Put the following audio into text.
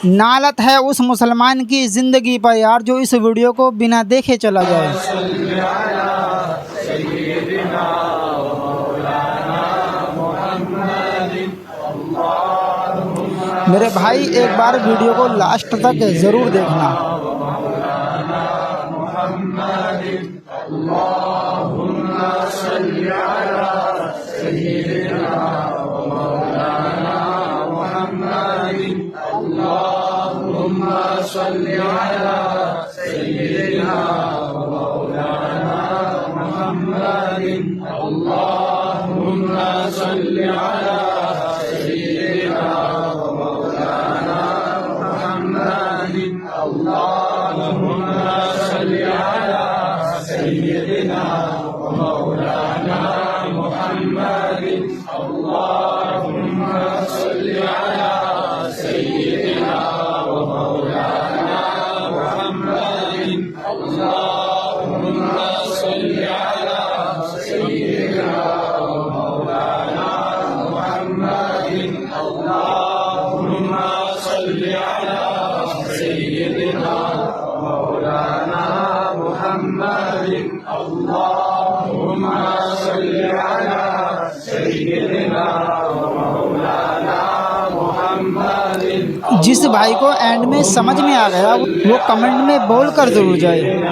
नालत है उस मुसलमान की ज़िंदगी पर यार जो इस वीडियो को बिना देखे चला जाए। मेरे भाई एक बार वीडियो को लास्ट तक ज़रूर देखना। जिस भाई को एंड में समझ में आ गया वो कमेंट में बोल कर जरूर जाए।